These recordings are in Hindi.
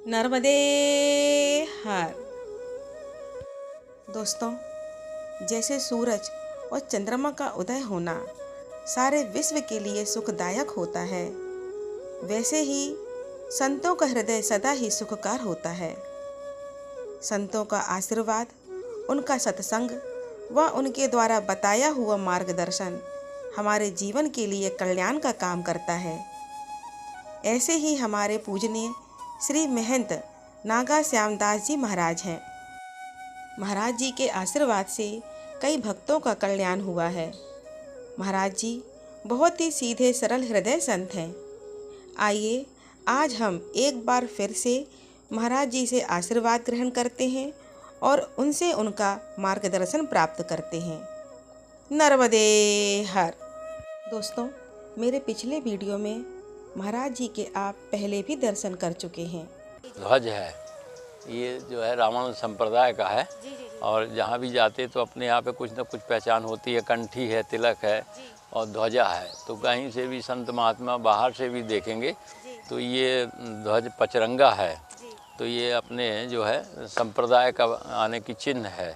नर्मदे हर। दोस्तों, जैसे सूरज और चंद्रमा का उदय होना सारे विश्व के लिए सुखदायक होता है, वैसे ही संतों का हृदय सदा ही सुखकार होता है। संतों का आशीर्वाद, उनका सत्संग व उनके द्वारा बताया हुआ मार्गदर्शन हमारे जीवन के लिए कल्याण का काम करता है। ऐसे ही हमारे पूजनीय श्री महंत नागा श्यामदास जी महाराज हैं। महाराज जी के आशीर्वाद से कई भक्तों का कल्याण हुआ है। महाराज जी बहुत ही सीधे सरल हृदय संत हैं। आइए आज हम एक बार फिर से महाराज जी से आशीर्वाद ग्रहण करते हैं और उनसे उनका मार्गदर्शन प्राप्त करते हैं। नर्मदे हर। दोस्तों, मेरे पिछले वीडियो में महाराज जी के आप पहले भी दर्शन कर चुके हैं। ध्वज है, ये जो है रामानुज संप्रदाय का है। और जहाँ भी जाते तो अपने यहाँ पे कुछ न कुछ पहचान होती है। कंठी है, तिलक है और ध्वजा है। तो कहीं से भी संत महात्मा बाहर से भी देखेंगे तो ये ध्वज पचरंगा है। तो ये अपने जो है संप्रदाय का आने की चिन्ह है,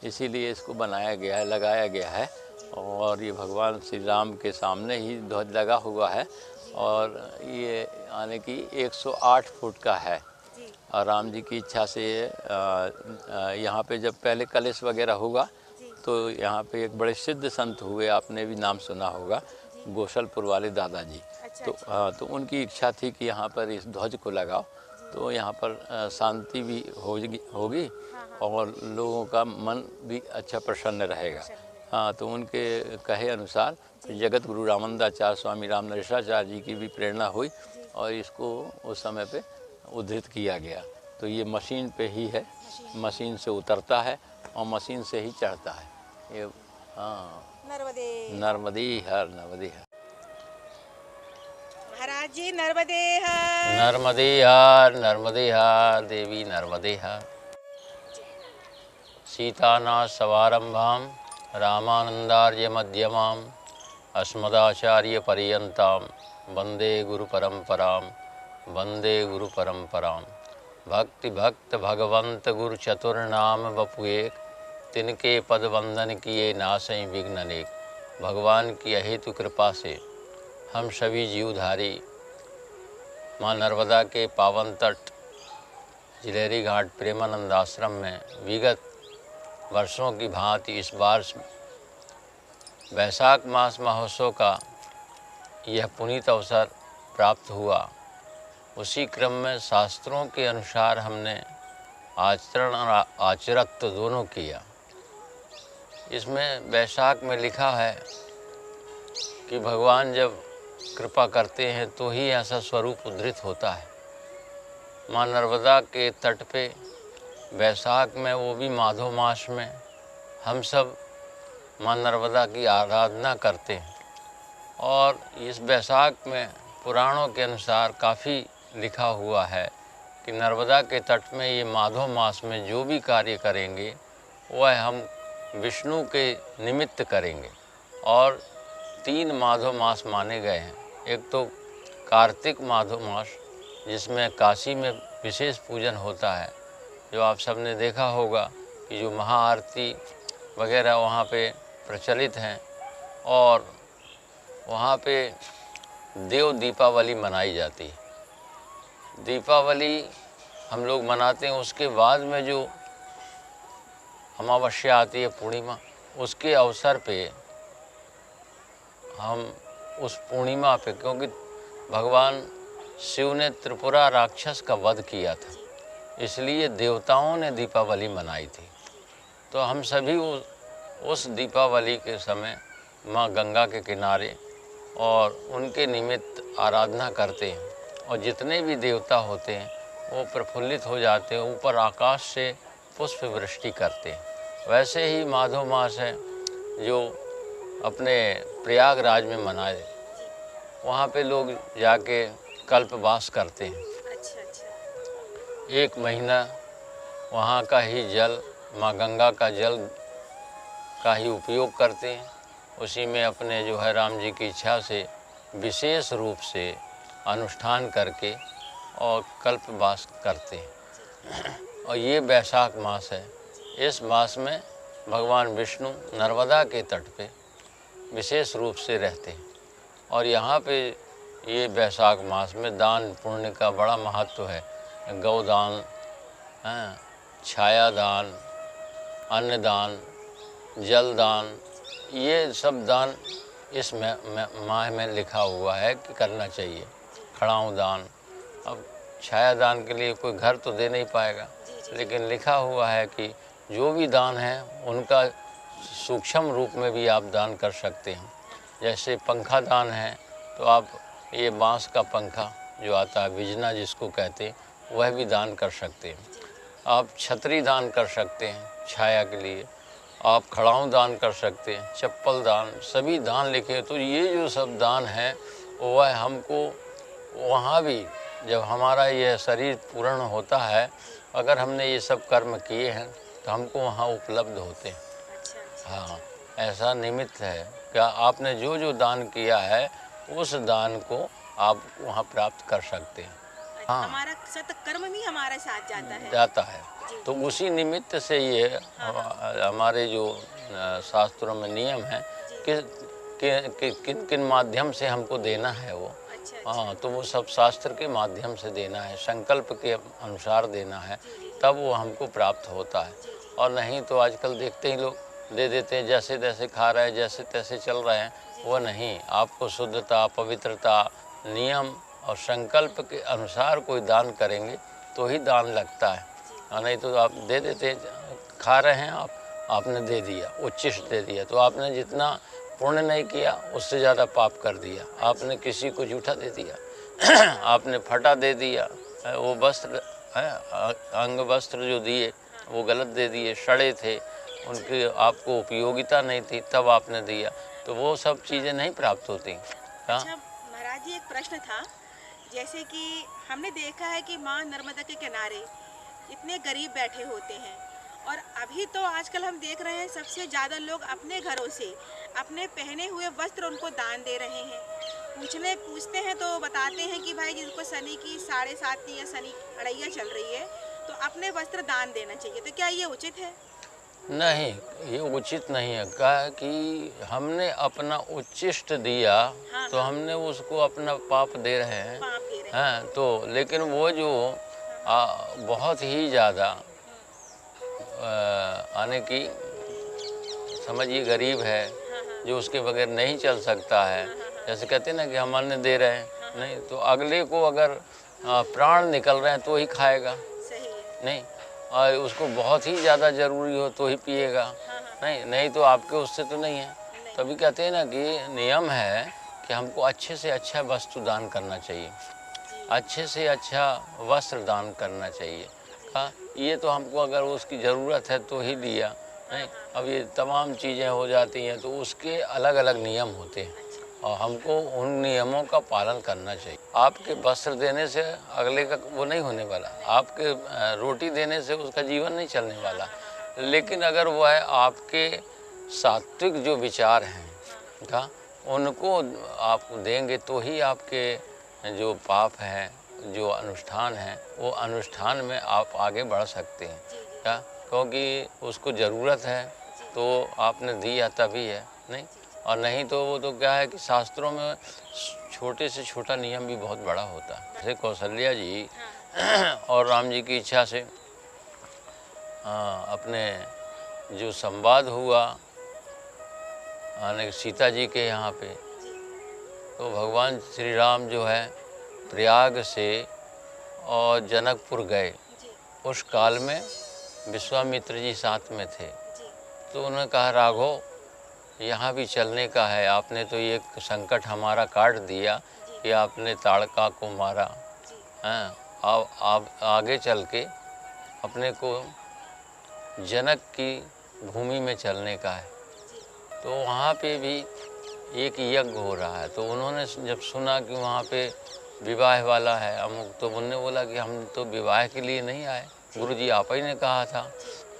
इसीलिए इसको बनाया गया है, लगाया गया है। और ये भगवान श्री राम के सामने ही ध्वज लगा हुआ है। और ये आने की 108 फुट का है। और राम जी की इच्छा से यहाँ पे जब पहले कलश वगैरह हुआ तो यहाँ पे एक बड़े सिद्ध संत हुए, आपने भी नाम सुना होगा, गोसलपुर वाले दादाजी। तो उनकी इच्छा थी कि यहाँ पर इस ध्वज को लगाओ तो यहाँ पर शांति भी होगी और लोगों का मन भी अच्छा प्रसन्न रहेगा। हाँ, तो उनके कहे अनुसार जगत गुरु रामानंदाचार्य स्वामी रामनरेशाचार्य जी की भी प्रेरणा हुई और इसको उस समय पे उद्धृत किया गया। तो ये मशीन पे ही है, मशीन से उतरता है और मशीन से ही चढ़ता है। ये हाँ, नर्मदे हर, नर्मदे हर। महाराज जी नर्मदे हर। नर्मदे हर, नर्मदे हर, देवी नर्मदे हर। सीतानाथ सवारंभां रामानंदार्य मध्यमाम् अस्मदाचार्य पर्यन्तां वंदे गुरु परंपरां, वंदे गुरु परंपरां। भक्ति भक्त भगवंत गुरु चतुर्नाम बपुएक, तिनके पद वंदन किए नासई विघ्न अनेक। भगवान की अहेतु कृपा से हम सभी जीवधारी माँ नर्मदा के पावन तट जिलेरी घाट प्रेमानंद आश्रम में विगत वर्षों की भांति इस बार वैशाख मास महोत्सव का यह पुनीत अवसर प्राप्त हुआ। उसी क्रम में शास्त्रों के अनुसार हमने आचरण और आचरत्व दोनों किया। इसमें वैशाख में लिखा है कि भगवान जब कृपा करते हैं तो ही ऐसा स्वरूप उद्धृत होता है। माँ नर्मदा के तट पे वैशाख में, वो भी माधो मास में, हम सब माँ नर्मदा की आराधना करते हैं। और इस वैशाख में पुराणों के अनुसार काफ़ी लिखा हुआ है कि नर्मदा के तट में ये माधो मास में जो भी कार्य करेंगे वह हम विष्णु के निमित्त करेंगे। और 3 माधो मास माने गए हैं। एक तो कार्तिक माधो मास, जिसमें काशी में विशेष पूजन होता है, जो आप सबने देखा होगा कि जो महाआरती वगैरह वहाँ पे प्रचलित हैं। और वहाँ पे देव दीपावली मनाई जाती है। दीपावली हम लोग मनाते हैं, उसके बाद में जो अमावस्या आती है, पूर्णिमा, उसके अवसर पे हम उस पूर्णिमा पे, क्योंकि भगवान शिव ने त्रिपुरा राक्षस का वध किया था, इसलिए देवताओं ने दीपावली मनाई थी। तो हम सभी उस दीपावली के समय माँ गंगा के किनारे और उनके निमित्त आराधना करते हैं। और जितने भी देवता होते हैं वो प्रफुल्लित हो जाते हैं, ऊपर आकाश से पुष्प वृष्टि करते हैं। वैसे ही माधो मास है जो अपने प्रयागराज में मनाए, वहाँ पे लोग जाके कल्पवास करते हैं। 1 महीना वहाँ का ही जल, माँ गंगा का जल का ही उपयोग करते हैं। उसी में अपने जो है राम जी की इच्छा से विशेष रूप से अनुष्ठान करके और कल्पवास करते हैं। और ये वैशाख मास है। इस मास में भगवान विष्णु नर्मदा के तट पे विशेष रूप से रहते हैं। और यहाँ पे ये वैशाख मास में दान पुण्य का बड़ा महत्व है। गौदान, छाया दान, अन्नदान, जलदान, ये सब दान इस माह में लिखा हुआ है कि करना चाहिए। खड़ाऊँ दान, अब छाया दान के लिए कोई घर तो दे नहीं पाएगा, लेकिन लिखा हुआ है कि जो भी दान है उनका सूक्ष्म रूप में भी आप दान कर सकते हैं। जैसे पंखा दान है तो आप ये बांस का पंखा जो आता है, बिजना जिसको कहते हैं, वह भी दान कर सकते हैं। आप छतरी दान कर सकते हैं छाया के लिए, आप खड़ाऊँ दान कर सकते हैं, चप्पल दान, सभी दान लिखे। तो ये जो सब दान है वह हमको वहाँ भी जब हमारा यह शरीर पूर्ण होता है, अगर हमने ये सब कर्म किए हैं तो हमको वहाँ उपलब्ध होते हैं। हाँ, ऐसा निमित्त है क्या आपने जो जो दान किया है उस दान को आप वहाँ प्राप्त कर सकते हैं। हाँ, हमारा सत्कर्म भी हमारे साथ जाता है। तो उसी निमित्त से ये हमारे जो शास्त्रों में नियम है कि किन किन माध्यम से हमको देना है वो। हाँ, तो वो सब शास्त्र के माध्यम से देना है, संकल्प के अनुसार देना है, तब वो हमको प्राप्त होता है। और नहीं तो आजकल देखते ही लोग दे देते हैं, जैसे तैसे खा रहे हैं, जैसे तैसे चल रहे हैं। वो नहीं, आपको शुद्धता, पवित्रता, नियम और संकल्प के अनुसार कोई दान करेंगे तो ही दान लगता है। और नहीं तो आप दे देते, खा रहे हैं आपने दे दिया, उच्छिष्ट दे दिया, तो आपने जितना पुण्य नहीं किया उससे ज़्यादा पाप कर दिया। आपने किसी को जूठा दे दिया आपने फटा दे दिया, वो वस्त्र अंग वस्त्र जो दिए वो गलत दे दिए, सड़े थे, उनकी आपको उपयोगिता नहीं थी, तब आपने दिया, तो वो सब चीज़ें नहीं प्राप्त होती। हाँ, अच्छा महाराज जी, एक प्रश्न था, जैसे कि हमने देखा है कि माँ नर्मदा के किनारे इतने गरीब बैठे होते हैं, और अभी तो आजकल हम देख रहे हैं सबसे ज़्यादा लोग अपने घरों से अपने पहने हुए वस्त्र उनको दान दे रहे हैं। पूछते हैं तो बताते हैं कि भाई जिनको शनि की 7.5 या शनि अड़ैया चल रही है तो अपने वस्त्र दान देना चाहिए, तो क्या ये उचित है? नहीं, ये उचित नहीं है। क्या कि हमने अपना उच्छिष्ट दिया, हाँ, तो हमने उसको अपना पाप दे रहे हैं। पाप दे रहे हैं। हाँ, तो लेकिन वो जो बहुत ही ज़्यादा आने की समझिए गरीब है, जो उसके बगैर नहीं चल सकता है, जैसे कहते हैं ना कि हम अन्न दे रहे हैं, नहीं तो अगले को अगर प्राण निकल रहे हैं तो ही खाएगा, सही है। नहीं, और उसको बहुत ही ज़्यादा ज़रूरी हो तो ही पिएगा, नहीं तो आपके उससे तो नहीं है। तभी कहते हैं ना कि नियम है कि हमको अच्छे से अच्छा वस्तु दान करना चाहिए, अच्छे से अच्छा वस्त्र दान करना चाहिए। हाँ, ये तो हमको अगर उसकी ज़रूरत है तो ही दिया, नहीं, अब ये तमाम चीज़ें हो जाती हैं तो उसके अलग अलग नियम होते हैं और हमको उन नियमों का पालन करना चाहिए। आपके वस्त्र देने से अगले का वो नहीं होने वाला, आपके रोटी देने से उसका जीवन नहीं चलने वाला, लेकिन अगर वह आपके सात्विक जो विचार हैं का उनको आप देंगे तो ही आपके जो पाप हैं, जो अनुष्ठान है, वो अनुष्ठान में आप आगे बढ़ सकते हैं। क्या, क्योंकि उसको ज़रूरत है तो आपने दिया तभी है, नहीं, और नहीं तो वो तो क्या है कि शास्त्रों में छोटे से छोटा नियम भी बहुत बड़ा होता है। जैसे कौशल्या जी और राम जी की इच्छा से अपने जो संवाद हुआ सीता जी के यहाँ पे, तो भगवान श्री राम जो है प्रयाग से और जनकपुर गए। उस काल में विश्वामित्र जी साथ में थे, तो उन्होंने कहा राघव यहाँ भी चलने का है, आपने तो ये संकट हमारा काट दिया कि आपने ताड़का को मारा, हैं, आप आगे चल के अपने को जनक की भूमि में चलने का है। तो वहाँ पे भी एक यज्ञ हो रहा है, तो उन्होंने जब सुना कि वहाँ पे विवाह वाला है अमुक, तो उन्होंने बोला कि हम तो विवाह के लिए नहीं आए, गुरुजी आप ही ने कहा था,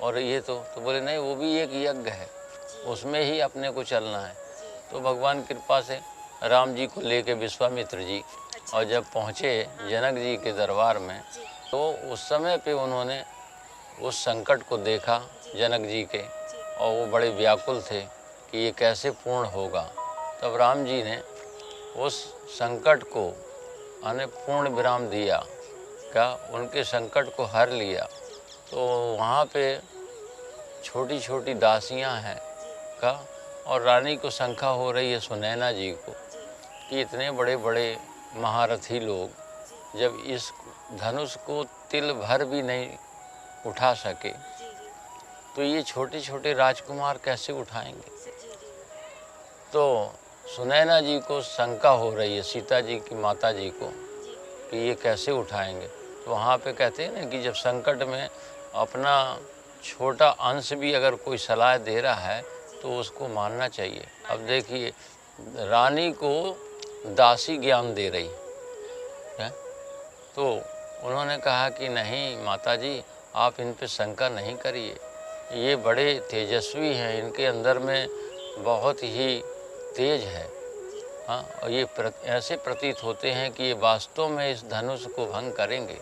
और ये तो बोले नहीं, वो भी एक यज्ञ है, उसमें ही अपने को चलना है। तो भगवान कृपा से राम जी को लेके विश्वामित्र जी और जब पहुँचे जनक जी के दरबार में तो उस समय पे उन्होंने उस संकट को देखा जनक जी के, और वो बड़े व्याकुल थे कि ये कैसे पूर्ण होगा। तब राम जी ने उस संकट को पूर्ण विराम दिया, क्या उनके संकट को हर लिया। तो वहाँ पे छोटी छोटी दासियाँ हैं का, और रानी को शंका हो रही है सुनैना जी को कि इतने बड़े बड़े महारथी लोग जब इस धनुष को तिल भर भी नहीं उठा सके तो ये छोटे छोटे राजकुमार कैसे उठाएंगे। तो सुनैना जी को शंका हो रही है, सीता जी की माता जी को, कि ये कैसे उठाएंगे। तो वहाँ पे कहते हैं ना कि जब संकट में अपना छोटा अंश भी अगर कोई सलाह दे रहा है तो उसको मानना चाहिए। अब देखिए रानी को दासी ज्ञान दे रही है, तो उन्होंने कहा कि नहीं माताजी, आप इन पे शंका नहीं करिए, ये बड़े तेजस्वी हैं, इनके अंदर में बहुत ही तेज है। हाँ, और ये ऐसे प्रतीत होते हैं कि ये वास्तव में इस धनुष को भंग करेंगे,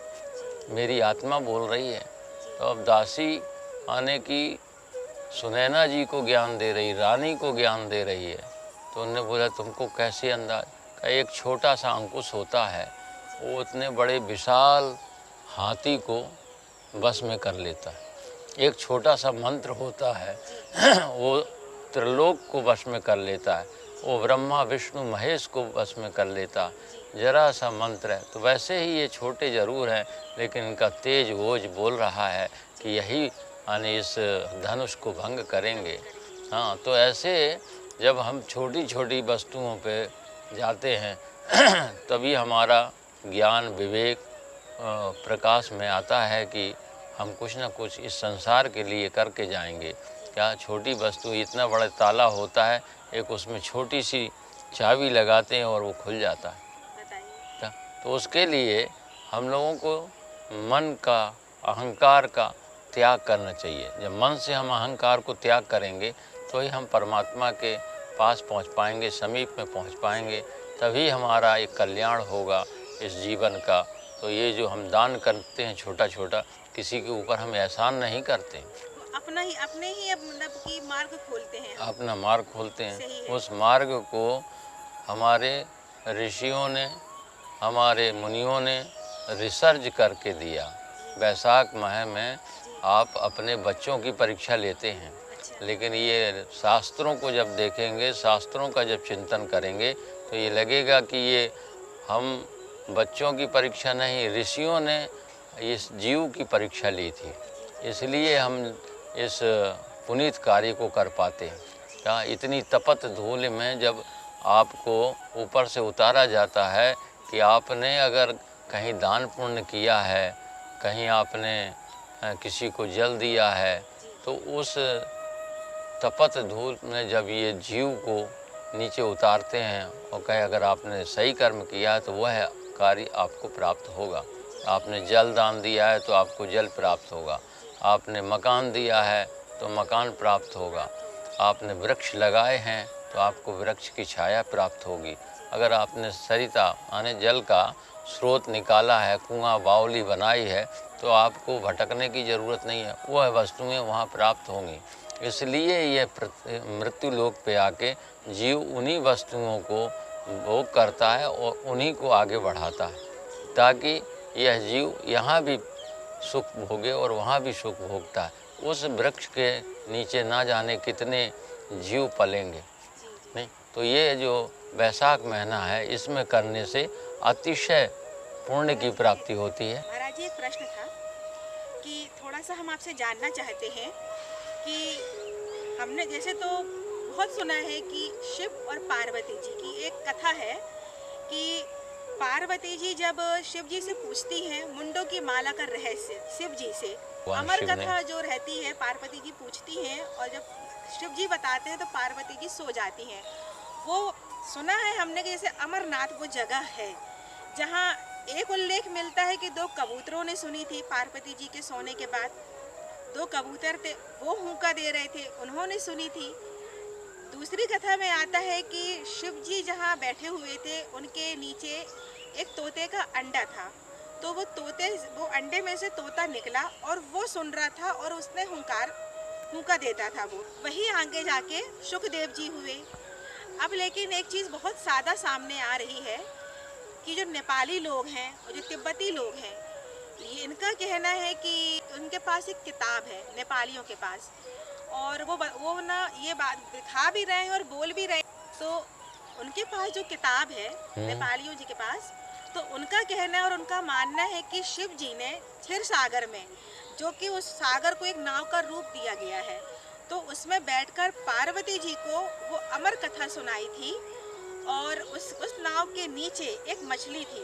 मेरी आत्मा बोल रही है। तो अब दासी आने की सुनैना जी को ज्ञान दे रही, रानी को ज्ञान दे रही है। तो उन्होंने बोला तुमको कैसे अंदाज, का एक छोटा सा अंकुश होता है, वो इतने बड़े विशाल हाथी को बस में कर लेता है। एक छोटा सा मंत्र होता है वो त्रिलोक को वश में कर लेता है, वो ब्रह्मा विष्णु महेश को वश में कर लेता। जरा सा मंत्र है। तो वैसे ही ये छोटे ज़रूर हैं लेकिन इनका तेज ओज बोल रहा है कि यही यानी इस धनुष को भंग करेंगे। हाँ, तो ऐसे जब हम छोटी छोटी वस्तुओं पे जाते हैं तभी हमारा ज्ञान विवेक प्रकाश में आता है कि हम कुछ ना कुछ इस संसार के लिए करके जाएंगे। क्या छोटी वस्तु, इतना बड़ा ताला होता है, एक उसमें छोटी सी चाबी लगाते हैं और वो खुल जाता है। क्या? तो उसके लिए हम लोगों को मन का, अहंकार का त्याग करना चाहिए। जब मन से हम अहंकार को त्याग करेंगे तो ही हम परमात्मा के पास पहुंच पाएंगे, समीप में पहुंच पाएंगे, तभी हमारा एक कल्याण होगा इस जीवन का। तो ये जो हम दान करते हैं छोटा छोटा, किसी के ऊपर हम एहसान नहीं करते, अपने ही मतलब कि मार्ग खोलते हैं, अपना मार्ग खोलते हैं। उस मार्ग को हमारे ऋषियों ने, हमारे मुनियों ने रिसर्च करके दिया। वैशाख माह में आप अपने बच्चों की परीक्षा लेते हैं, लेकिन ये शास्त्रों को जब देखेंगे, शास्त्रों का जब चिंतन करेंगे तो ये लगेगा कि ये हम बच्चों की परीक्षा नहीं, ऋषियों ने इस जीव की परीक्षा ली थी, इसलिए हम इस पुनीत कार्य को कर पाते हैं। क्या इतनी तपत धूल में जब आपको ऊपर से उतारा जाता है कि आपने अगर कहीं दान पुण्य किया है, कहीं आपने किसी को जल दिया है, तो उस तपत धूल में जब ये जीव को नीचे उतारते हैं और कहे अगर आपने सही कर्म किया है तो वह कार्य आपको प्राप्त होगा। आपने जल दान दिया है तो आपको जल प्राप्त होगा, आपने मकान दिया है तो मकान प्राप्त होगा, आपने वृक्ष लगाए हैं तो आपको वृक्ष की छाया प्राप्त होगी। अगर आपने सरिता यानी जल का स्रोत निकाला है, कुआं बावली बनाई है, तो आपको भटकने की ज़रूरत नहीं है, वह वस्तुएं वहाँ प्राप्त होंगी। इसलिए ये मृत्यु लोक पे आके जीव उन्हीं वस्तुओं को भोग करता है और उन्हीं को आगे बढ़ाता है, ताकि यह जीव यहाँ भी सुख भोगे और वहाँ भी सुख भोगता है। उस वृक्ष के नीचे ना जाने कितने जीव पलेंगे नहीं। तो ये जो वैशाख महीना है, इसमें करने से अतिशय पुण्य की प्राप्ति होती है। महाराज जी, एक प्रश्न था कि थोड़ा सा हम आपसे जानना चाहते हैं कि हमने जैसे तो बहुत सुना है कि शिव और पार्वती जी की एक कथा है कि पार्वती जी जब शिव जी से पूछती हैं मुंडों की माला का रहस्य शिव जी से, अमर कथा जो रहती है, पार्वती जी पूछती हैं और जब शिव जी बताते हैं तो पार्वती जी सो जाती हैं। वो सुना है हमने कि जैसे अमरनाथ वो जगह है जहाँ एक उल्लेख मिलता है कि 2 कबूतरों ने सुनी थी पार्वती जी के सोने के बाद। 2 कबूतर थे, वो हुंका दे रहे थे, उन्होंने सुनी थी। दूसरी कथा में आता है कि शिव जी जहाँ बैठे हुए थे उनके नीचे एक तोते का अंडा था। तो वो अंडे में से तोता निकला और वो सुन रहा था और उसने हुंका देता था। वो वही आगे जाके सुखदेव जी हुए। अब लेकिन एक चीज़ बहुत सादा सामने आ रही है कि जो नेपाली लोग हैं और जो तिब्बती लोग हैं, ये इनका कहना है कि उनके पास एक किताब है नेपालियों के पास, और वो ना ये बात दिखा भी रहे हैं और बोल भी रहे हैं। तो उनके पास जो किताब है नेपालियों जी के पास, तो उनका कहना है और उनका मानना है कि शिव जी ने क्षीर सागर में, जो कि उस सागर को एक नाव का रूप दिया गया है, तो उसमें बैठकर पार्वती जी को वो अमर कथा सुनाई थी। और उस नाव के नीचे एक मछली थी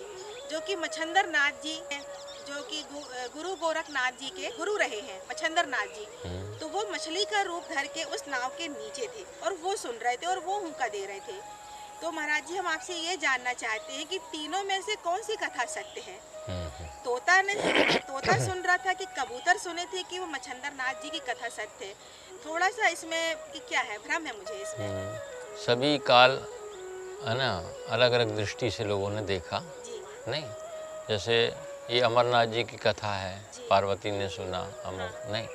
जो कि मच्छंदर नाथ जी, जो कि गुरु गोरखनाथ जी के गुरु रहे हैं, मच्छंदर नाथ जी। तो वो मछली का रूप धर के उस नाव के नीचे थे और वो सुन रहे थे और वो हुंका दे रहे थे। तो महाराज जी, हम आपसे ये जानना चाहते हैं कि तीनों में से कौन सी कथा सत्य है? तोता सुन रहा था कि कबूतर सुने थे कि वो मच्छंदर नाथ जी की कथा सत्य है? थोड़ा सा इसमें कि क्या है, भ्रम है मुझे इसमें। सभी काल है ना, अलग अलग दृष्टि से लोगों ने देखा नहीं। जैसे ये अमरनाथ जी की कथा है, पार्वती ने सुना अमुक नहीं,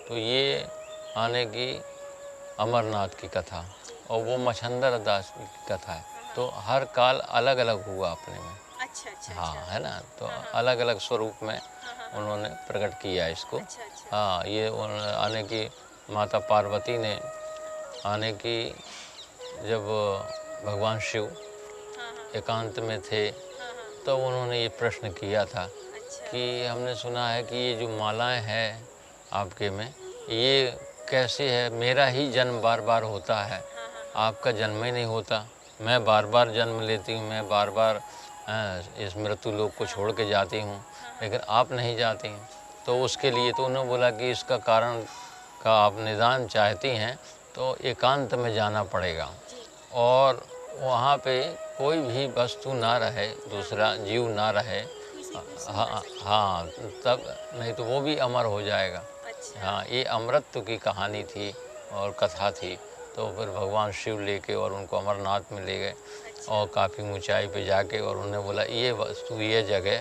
तो ये आने की अमरनाथ की कथा, और वो मच्छंदर दास की कथा है। तो हर काल अलग अलग हुआ अपने में। अच्छा। हाँ, है ना, तो अलग अलग स्वरूप में उन्होंने प्रकट किया इसको। हाँ, ये आने की माता पार्वती ने आने की, जब भगवान शिव एकांत में थे तो उन्होंने ये प्रश्न किया था कि हमने सुना है कि ये जो मालाएं हैं आपके में, ये कैसे है? मेरा ही जन्म बार बार होता है, आपका जन्म ही नहीं होता। मैं बार बार जन्म लेती हूँ, मैं बार बार इस मृत्यु लोक को छोड़ के जाती हूँ, लेकिन आप नहीं जाती हैं। तो उसके लिए तो उन्होंने बोला कि इसका कारण का आप निदान चाहती हैं तो एकांत में जाना पड़ेगा, और वहाँ पे कोई भी वस्तु ना रहे, दूसरा जीव ना रहे। हाँ, तब नहीं तो वो भी अमर हो जाएगा। हाँ, ये अमरत्व की कहानी थी और कथा थी। तो फिर भगवान शिव लेके और उनको अमरनाथ में ले गए और काफ़ी ऊंचाई पे जाके, और उन्होंने बोला ये वस्तु, ये जगह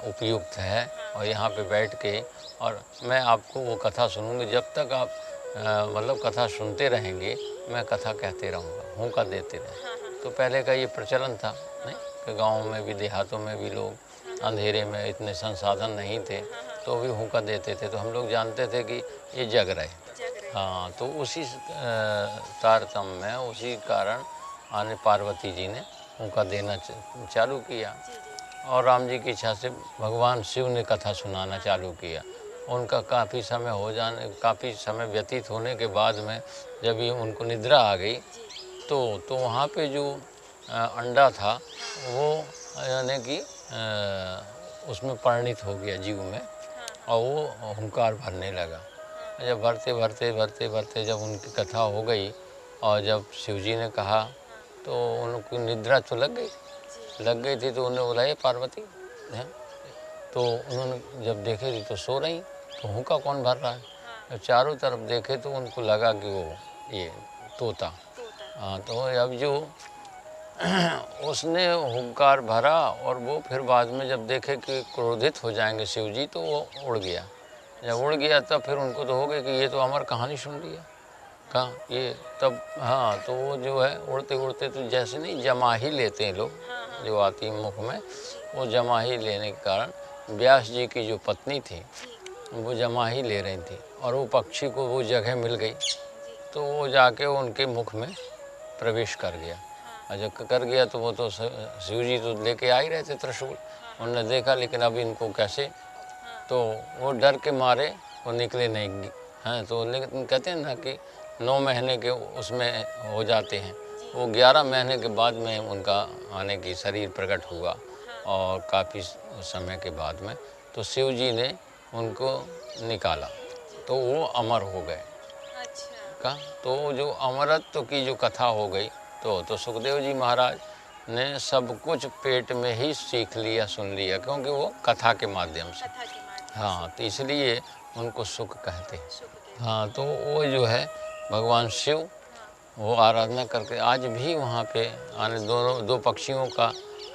उपयुक्त है और यहाँ पे बैठ के और मैं आपको वो कथा सुनूंगी। जब तक आप मतलब कथा सुनते रहेंगे, मैं कथा कहते रहूँगा, हुंका देते रहें। तो पहले का ये प्रचलन था नहीं, कि गाँव में भी, देहातों में भी लोग अंधेरे में, इतने संसाधन नहीं थे तो भी हुंका देते थे। तो हम लोग जानते थे कि ये जग रहे। हाँ, तो उसी तारतम्य में, उसी कारण आने पार्वती जी ने हुंका देना चालू किया, और राम जी की इच्छा से भगवान शिव ने कथा सुनाना चालू किया। उनका काफ़ी समय व्यतीत होने के बाद में जब ये उनको निद्रा आ गई, तो वहाँ पे जो अंडा था वो यानी कि उसमें परिणित हो गया जीव में, और वो हुंकार भरने लगा। जब भरते जब उनकी कथा हो गई और जब शिवजी ने कहा, तो उनको निद्रा तो लग गई थी। तो उन्होंने बोला, ये पार्वती है। तो उन्होंने जब देखे थी तो सो रही, तो हुंका कौन भर रहा है? जब चारों तरफ देखे तो उनको लगा कि वो ये तोता। हाँ, तो अब जो उसने हुंकार भरा, और वो फिर बाद में जब देखे कि क्रोधित हो जाएंगे शिवजी, तो वो उड़ गया। जब उड़ गया तब फिर उनको तो हो गया कि ये तो अमर कहानी सुन लिया कहाँ ये तब। हाँ, तो वो जो है उड़ते उड़ते तो जैसे नहीं जमा ही लेते हैं लोग, जो आती है मुख में, वो जमा ही लेने के कारण व्यास जी की जो पत्नी थी वो जमा ही ले रही थी, और वो पक्षी को वो जगह मिल गई, तो वो जाके उनके मुख में प्रवेश कर गया। और जब कर गया तो वो तो शिव जी तो लेके आ ही रहे थे त्रिशूल, उन्होंने देखा लेकिन अब इनको कैसे, तो वो डर के मारे वो निकले नहीं हैं। तो लेकिन कहते हैं ना कि 9 महीने के उसमें हो जाते हैं, वो 11 महीने के बाद में उनका आने की शरीर प्रकट हुआ, और काफ़ी समय के बाद में तो शिव जी ने उनको निकाला, तो वो अमर हो गए। का तो जो अमरत्व की जो कथा हो गई, तो सुखदेव जी महाराज ने सब कुछ पेट में ही सीख लिया, सुन लिया, क्योंकि वो कथा के माध्यम से। हाँ, तो इसलिए उनको सुख कहते हैं। हाँ, तो वो जो है भगवान शिव, वो आराधना करके आज भी वहाँ पे आने दो पक्षियों का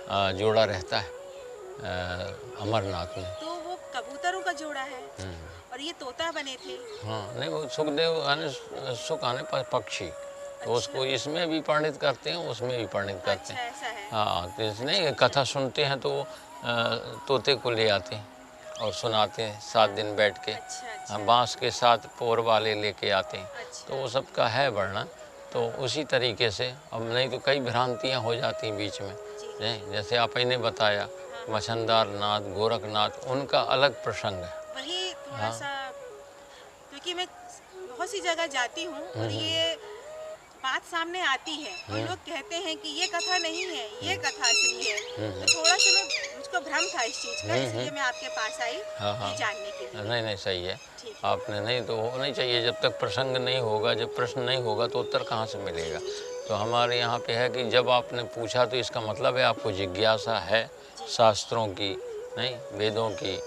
जोड़ा रहता है अमरनाथ में। तो वो कबूतरों का जोड़ा है और ये तोता बने थे। हाँ, नहीं वो सुखदेव आने सुख आने पर पक्षी, तो उसको इसमें भी परिणित करते हैं, उसमें भी परिणित करते हैं। ऐसा है। हाँ, तो इसलिए कथा सुनते हैं तो तोते को ले आते हैं और सुनाते हैं 7 दिन बैठ के। हाँ, बाँस के साथ पोर वाले लेके आते हैं, तो वो सबका है वर्णन। तो उसी तरीके से, अब नहीं तो कई भ्रांतियाँ हो जाती हैं बीच में, जैसे आप ही ने बताया मछंदार नाथ, गोरखनाथ, उनका अलग प्रसंग है। वही थोड़ा सा, क्योंकि मैं बहुत सी जगह जाती हूँ और ये बात सामने आती है और लोग कहते हैं कि ये कथा नहीं है, ये कथा असली है। तो थोड़ा सा मुझको भ्रम था इस चीज़ का, इसलिए मैं आपके पास आई ये जानने के लिए। नहीं सही है, आपने नहीं तो होना ही चाहिए। जब तक प्रसंग नहीं होगा, जब प्रश्न नहीं होगा तो उत्तर कहाँ से मिलेगा। तो हमारे यहाँ पे है कि जब आपने पूछा तो इसका मतलब है आपको जिज्ञासा है शास्त्रों की, नहीं वेदों की,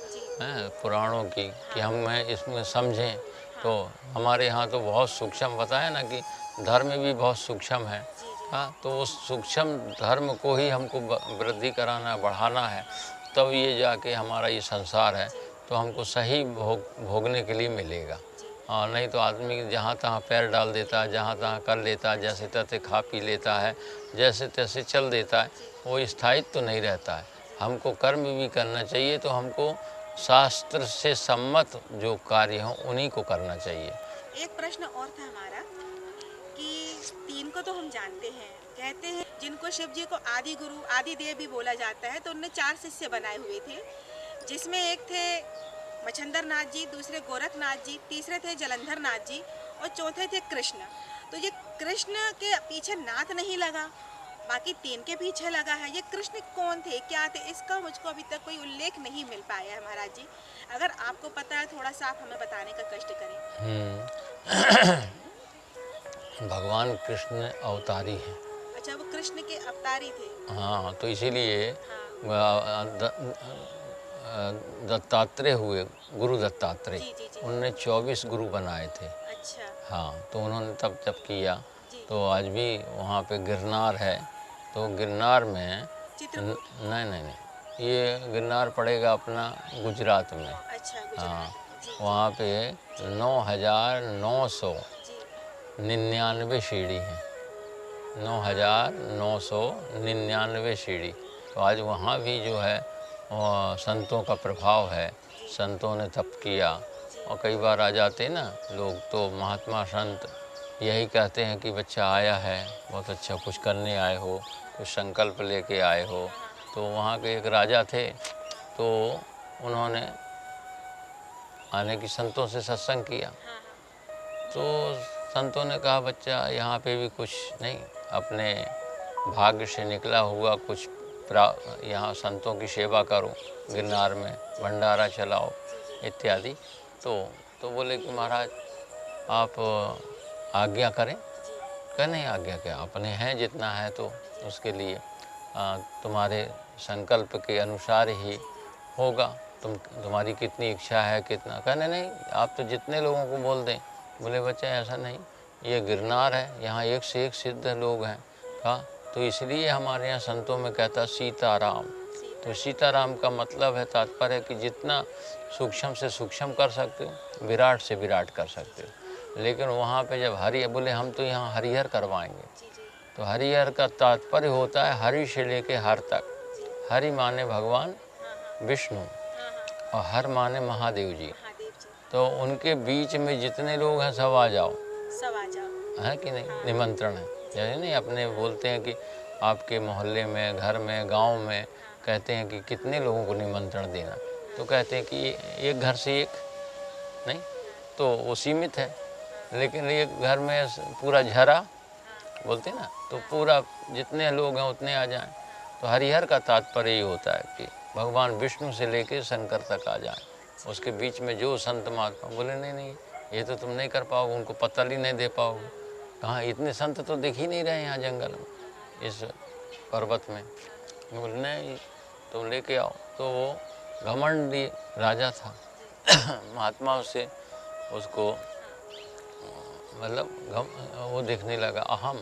पुराणों की, कि हम इसमें समझें। तो हमारे यहाँ तो बहुत सूक्ष्म बताया ना कि धर्म भी बहुत सूक्ष्म है। हाँ, तो उस सूक्ष्म धर्म को ही हमको वृद्धि कराना, बढ़ाना है, तब ये जाके हमारा ये संसार है तो हमको सही भोगने के लिए मिलेगा। हाँ, नहीं तो आदमी जहाँ तहाँ पैर डाल देता है, जहाँ तहाँ कर लेता है, जैसे तैसे खा पी लेता है, जैसे तैसे चल देता है, वो स्थायित्व तो नहीं रहता है। हमको कर्म भी करना चाहिए, तो हमको शास्त्र से सम्मत जो कार्य हो उन्हीं को करना चाहिए। एक प्रश्न और था हमारा कि 3 को तो हम जानते हैं, कहते हैं जिनको शिव जी को आदि गुरु, आदि देव भी बोला जाता है, तो उनने 4 शिष्य बनाए हुए थे, जिसमें एक थे मच्छंदर नाथ जी, दूसरे गोरखनाथ जी, तीसरे थे जलंधर नाथ जी और चौथे थे कृष्ण। तो ये कृष्ण के पीछे नाथ नहीं लगा, बाकी 3 के पीछे लगा है। ये कृष्ण कौन थे, क्या थे, इसका मुझको अभी तक कोई उल्लेख नहीं मिल पाया है महाराज जी। अगर आपको पता है थोड़ा सा आप हमें बताने का कष्ट करें। भगवान कृष्ण अवतारी हैं। अच्छा, वो कृष्ण के अवतारी थे। हाँ, तो इसीलिए दत्तात्रेय हुए, गुरु दत्तात्रेय, उनने 24 गुरु बनाए थे। अच्छा। हाँ, तो उन्होंने तब किया। तो आज भी वहाँ पे गिरनार है, तो गिरनार में नहीं, ये गिरनार पड़ेगा अपना गुजरात में। अच्छा, हाँ, वहाँ पे 9,999 सीढ़ी हैं, 9,999 सीढ़ी। तो आज वहाँ भी जो है संतों का प्रभाव है, संतों ने तप किया। और कई बार आ जाते ना लोग, तो महात्मा संत यही कहते हैं कि बच्चा आया है, बहुत अच्छा कुछ करने आए हो, कुछ संकल्प लेके आए हो। तो वहाँ के एक राजा थे, तो उन्होंने आने की संतों से सत्संग किया। तो संतों ने कहा बच्चा यहाँ पे भी कुछ नहीं, अपने भाग्य से निकला हुआ कुछ यहाँ संतों की सेवा करो, गिरनार में भंडारा चलाओ इत्यादि। तो बोले कि महाराज आप आज्ञा करें। कह नहीं आज्ञा क्या, अपने हैं जितना है तो उसके लिए तुम्हारे संकल्प के अनुसार ही होगा, तुम्हारी कितनी इच्छा है कितना। कहने नहीं, आप तो जितने लोगों को बोल दें। बोले बच्चा ऐसा नहीं, ये गिरनार है, यहाँ एक से एक सिद्ध लोग हैं। हाँ, तो इसलिए हमारे यहाँ संतों में कहता सीताराम। तो सीताराम का मतलब है, तात्पर्य है कि जितना सूक्ष्म से सूक्ष्म कर सकते हो, विराट से विराट कर सकते हो। लेकिन वहाँ पे जब हरि बोले हम तो यहाँ हरिहर करवाएंगे, तो हरिहर का तात्पर्य होता है हरि से लेके हर तक। हरि माने भगवान विष्णु और हर माने महादेव जी। तो उनके बीच में जितने लोग हैं सब आ जाओ, है कि नहीं, निमंत्रण है। जैसे नहीं अपने बोलते हैं कि आपके मोहल्ले में, घर में, गांव में कहते हैं कि कितने लोगों को निमंत्रण देना, तो कहते हैं कि एक घर से एक नहीं, तो वो सीमित है। लेकिन एक घर में पूरा झरा बोलते ना, तो पूरा जितने लोग हैं उतने आ जाएं। तो हरिहर का तात्पर्य ये होता है कि भगवान विष्णु से लेके शंकर तक आ जाएं। उसके बीच में जो संत महात्मा बोले नहीं ये तो तुम नहीं कर पाओगे, उनको पता ही नहीं दे पाओगे। कहाँ इतने संत तो दिख ही नहीं रहे यहाँ जंगल में, इस पर्वत में। बोले नहीं, तो लेके आओ। तो वो घमंडी राजा था महात्मा से उसको मतलब वो देखने लगा अहम,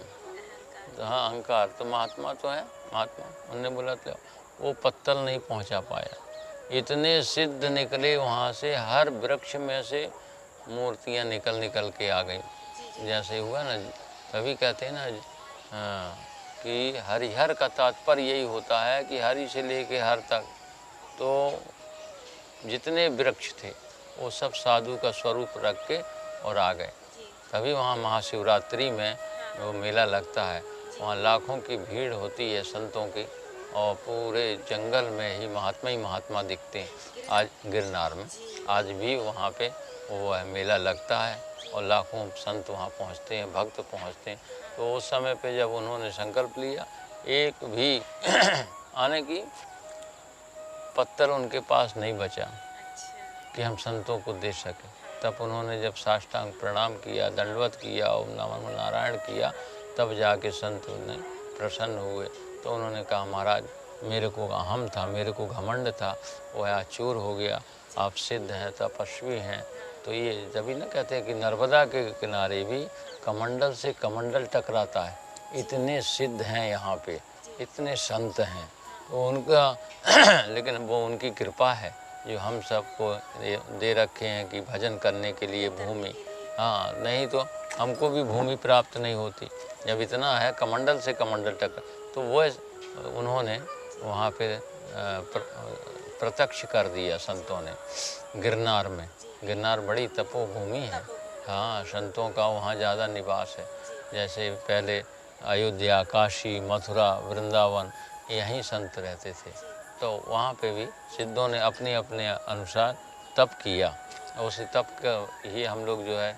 तो हाँ अहंकार। तो महात्मा तो है महात्मा। उन्होंने बोला तो वो पत्तल नहीं पहुंचा पाया, इतने सिद्ध निकले वहाँ से, हर वृक्ष में से मूर्तियाँ निकल के आ गई। जैसे हुआ ना, तभी कहते हैं ना कि हरिहर का तात्पर्य यही होता है कि हरि से लेके हर तक, तो जितने वृक्ष थे वो सब साधु का स्वरूप रख के और आ गए। तभी वहाँ महाशिवरात्रि में वो मेला लगता है, वहाँ लाखों की भीड़ होती है संतों की, और पूरे जंगल में ही महात्मा दिखते हैं। आज गिरनार में आज भी वहाँ पे वो है मेला लगता है और लाखों संत वहाँ पहुँचते हैं, भक्त पहुँचते हैं। तो उस समय पे जब उन्होंने संकल्प लिया, एक भी आने की पत्थर उनके पास नहीं बचा कि हम संतों को दे सकें। तब उन्होंने जब साष्टांग प्रणाम किया, दंडवत किया, ओम नमः नारायण किया, तब जाके संत ने प्रसन्न हुए। तो उन्होंने कहा, महाराज मेरे को अहम था, मेरे को घमंड था, वो आज चूर हो गया, आप सिद्ध हैं, तपस्वी हैं। तो ये तभी ना कहते हैं कि नर्मदा के किनारे भी कमंडल से कमंडल टकराता है, इतने सिद्ध हैं यहाँ पे, इतने संत हैं। तो उनका लेकिन वो उनकी कृपा है जो हम सबको दे रखे हैं कि भजन करने के लिए भूमि। हाँ, नहीं तो हमको भी भूमि प्राप्त नहीं होती। जब इतना है कमंडल से कमंडल टक्कर, तो वो उन्होंने वहाँ पे प्रत्यक्ष कर दिया संतों ने गिरनार में। गिरनार बड़ी तपोभूमि है। हाँ, संतों का वहाँ ज़्यादा निवास है। जैसे पहले अयोध्या, काशी, मथुरा, वृंदावन, यहीं संत रहते थे। तो वहाँ पे भी सिद्धों ने अपने अपने अनुसार तप किया, उस तप का ही हम लोग जो है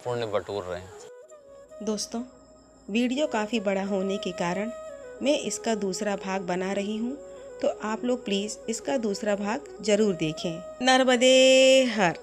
पुण्य बटोर रहे हैं। दोस्तों, वीडियो काफ़ी बड़ा होने के कारण मैं इसका दूसरा भाग बना रही हूँ, तो आप लोग प्लीज़ इसका दूसरा भाग ज़रूर देखें। नर्मदे हर।